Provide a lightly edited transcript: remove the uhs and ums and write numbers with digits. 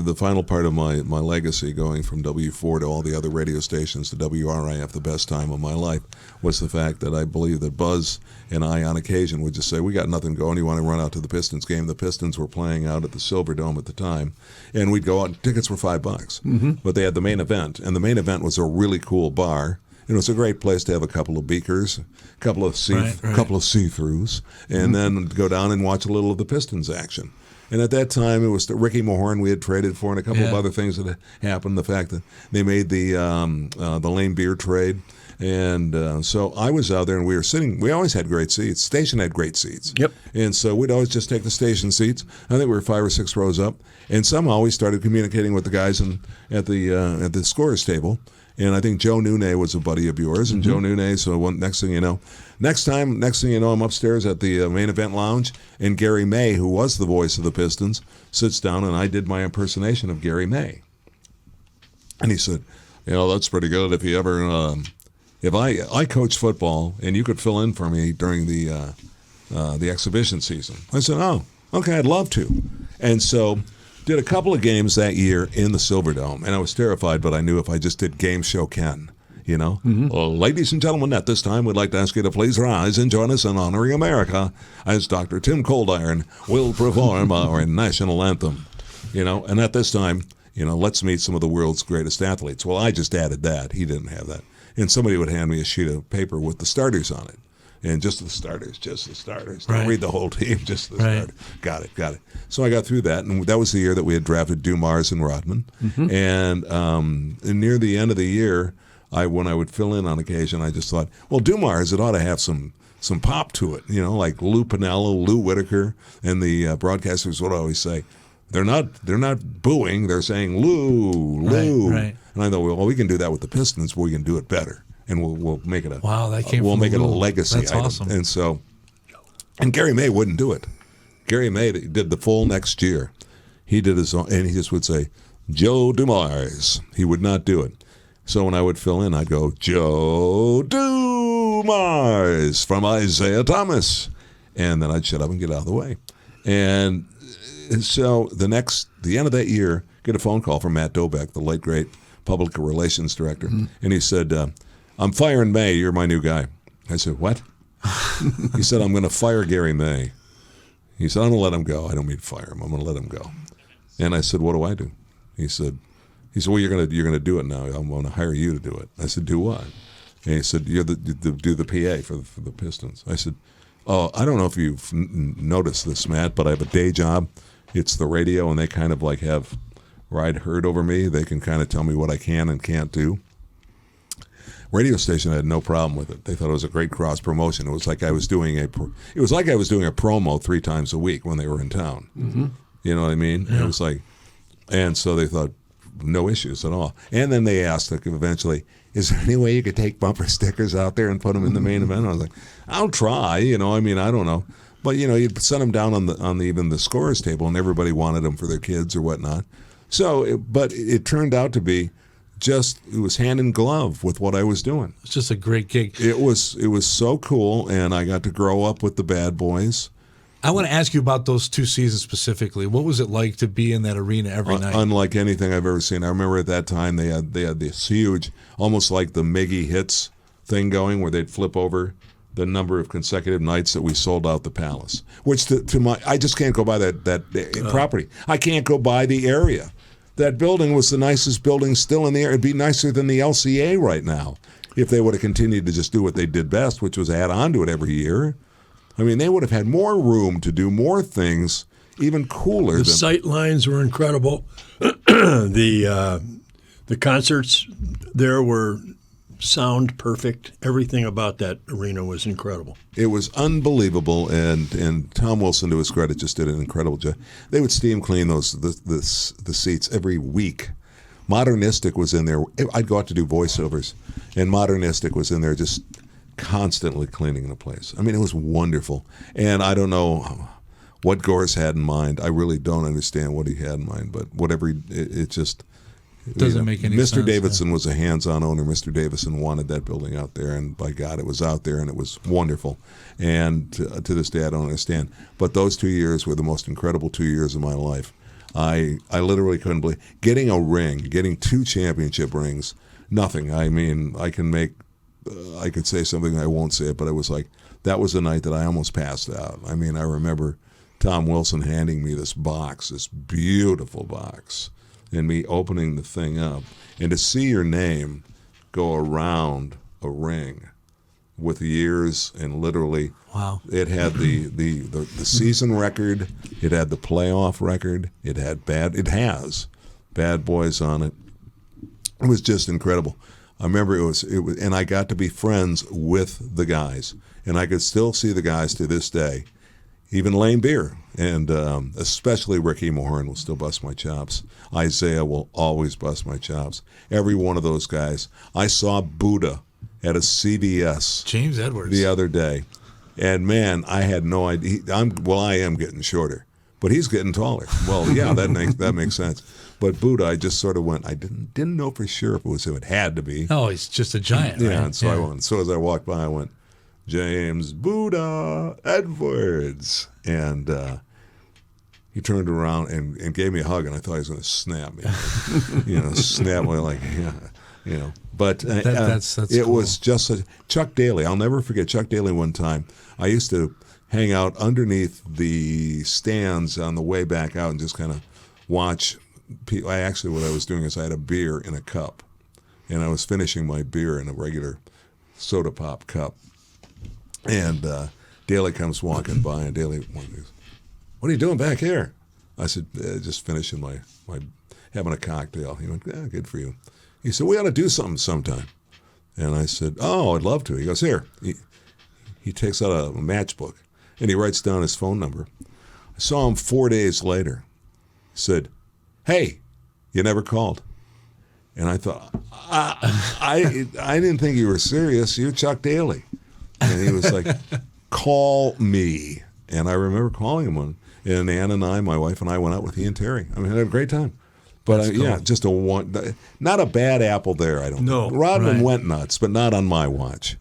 the final part of my legacy, going from W4 to all the other radio stations to WRIF, the best time of my life, was the fact that I believe that Buzz and I, on occasion, would just say, we got nothing going. You want to run out to the Pistons game? The Pistons were playing out at the Silverdome at the time, and we'd go out. Tickets were $5, but they had the main event, and the main event was a really cool bar. It was a great place to have a couple of beakers, a couple of see-throughs, and then go down and watch a little of the Pistons action. And at that time, it was the Ricky Mahorn we had traded for, and a couple of other things that had happened. The fact that they made the Lane Beer trade, and so I was out there, and we were sitting. We always had great seats. Station had great seats. Yep. And so we'd always just take the station seats. I think we were 5 or 6 rows up, and somehow we started communicating with the guys at the scorers table. And I think Joe Nune was a buddy of yours, and Joe Nune. So next thing you know, I'm upstairs at the main event lounge, and Gary May, who was the voice of the Pistons, sits down, and I did my impersonation of Gary May. And he said, that's pretty good. If you ever, if I coach football, and you could fill in for me during the exhibition season. I said, oh, okay, I'd love to. And so did a couple of games that year in the Silverdome, and I was terrified, but I knew if I just did Game Show Ken, Well, ladies and gentlemen, at this time, we'd like to ask you to please rise and join us in honoring America as Dr. Tim Coldiron will perform our national anthem, And at this time, let's meet some of the world's greatest athletes. Well, I just added that. He didn't have that. And somebody would hand me a sheet of paper with the starters on it. And just the starters. Don't read the whole team, just the starters. Got it. So I got through that, and that was the year that we had drafted Dumars and Rodman. And near the end of the year, when I would fill in on occasion, I just thought, well, Dumars, it ought to have some pop to it, like Lou Piniella, Lou Whitaker, and the broadcasters would always say, they're not booing, they're saying Lou. Right. And I thought, well, we can do that with the Pistons, but we can do it better. And we'll make it a legacy That's item. Awesome. And Gary May wouldn't do it. Gary May did the full next year. He did his own, and he just would say, Joe Dumars. He would not do it. So when I would fill in, I'd go, Joe Dumars from Isaiah Thomas. And then I'd shut up and get out of the way. And so the end of that year, get a phone call from Matt Dobeck, the late, great public relations director. And he said, I'm firing May. You're my new guy. I said, what? He said, I'm going to fire Gary May. He said, I'm going to let him go. I don't mean fire him. I'm going to let him go. And I said, what do I do? He said, well, you're going to do it now. I'm going to hire you to do it. I said, do what? And he said, do the PA for the Pistons. I said, oh, I don't know if you've noticed this, Matt, but I have a day job. It's the radio, and they kind of like have ride herd over me. They can kind of tell me what I can and can't do. Radio station had no problem with it. They thought it was a great cross promotion. It was like I was doing a promo 3 times a week when they were in town. You know what I mean? Yeah. It was like, and so they thought no issues at all. And then they asked eventually, is there any way you could take bumper stickers out there and put them in the main event? I was like, I'll try. I don't know. But you'd send them down on even the scorers table, and everybody wanted them for their kids or whatnot. So, but it turned out to be it was hand in glove with what I was doing. It's just a great gig. It was so cool, and I got to grow up with the bad boys. I want to ask you about those 2 seasons specifically. What was it like to be in that arena every night? Unlike anything I've ever seen. I remember at that time they had this huge, almost like the Miggy Hits thing going, where they'd flip over the number of consecutive nights that we sold out the Palace. Which I just can't go by that property. I can't go by the area. That building was the nicest building still in the area. It'd be nicer than the LCA right now if they would have continued to just do what they did best, which was add on to it every year. I mean, they would have had more room to do more things, even cooler. The sight lines were incredible. The concerts there were sound perfect. Everything about that arena was incredible. It was unbelievable, and Tom Wilson, to his credit, just did an incredible job. They would steam clean the seats every week. Modernistic was in there. I'd go out to do voiceovers, and Modernistic was in there just constantly cleaning the place. I mean, it was wonderful. And I don't know what Gores had in mind. I really don't understand what he had in mind, but whatever, it just... Doesn't make any sense. Mr. Davidson was a hands-on owner. Mr. Davidson wanted that building out there, and by God, it was out there, and it was wonderful. And to this day, I don't understand. But those 2 years were the most incredible 2 years of my life. I literally couldn't believe getting a ring, getting 2 championship rings. Nothing. I mean, I could say something, I won't say it, but it was like, that was the night that I almost passed out. I mean, I remember Tom Wilson handing me this box, this beautiful box, and me opening the thing up. And to see your name go around a ring with years and literally, wow. It had the season record, it had the playoff record, it has Bad Boys on it. It was just incredible. I remember it was, and I got to be friends with the guys, and I could still see the guys to this day. Even Lane Beer, and especially Ricky Moran will still bust my chops. Isaiah will always bust my chops. Every one of those guys. I saw Buddha at a CVS James Edwards the other day, and man, I had no idea. I am getting shorter, but he's getting taller. Well, yeah, that makes sense. But Buddha, I just sort of went. I didn't know for sure if it was him. It had to be. Oh, he's just a giant. Yeah, right? and so I went. So as I walked by, I went, James Buddha Edwards, and he turned around and gave me a hug, and I thought he was going to snap me, snap me like, yeah, But that's it cool. was just Chuck Daly. I'll never forget Chuck Daly. One time, I used to hang out underneath the stands on the way back out and just kind of watch people. What I was doing is I had a beer in a cup, and I was finishing my beer in a regular soda pop cup. And Daly comes walking by, and Daly goes, "What are you doing back here?" I said, "Just finishing my having a cocktail." He went, "Yeah, good for you." He said, "We ought to do something sometime." And I said, "Oh, I'd love to." He goes, "Here." He takes out a matchbook, and he writes down his phone number. I saw him 4 days later. He said, "Hey, you never called." And I thought, I didn't think you were serious. You're Chuck Daly. And he was like, "Call me." And I remember calling him one. And Ann and I, my wife and I, went out with he and Terry. I mean, I had a great time. But cool. yeah, just not a bad apple there. I don't. No, Rodman right. went nuts, but not on my watch.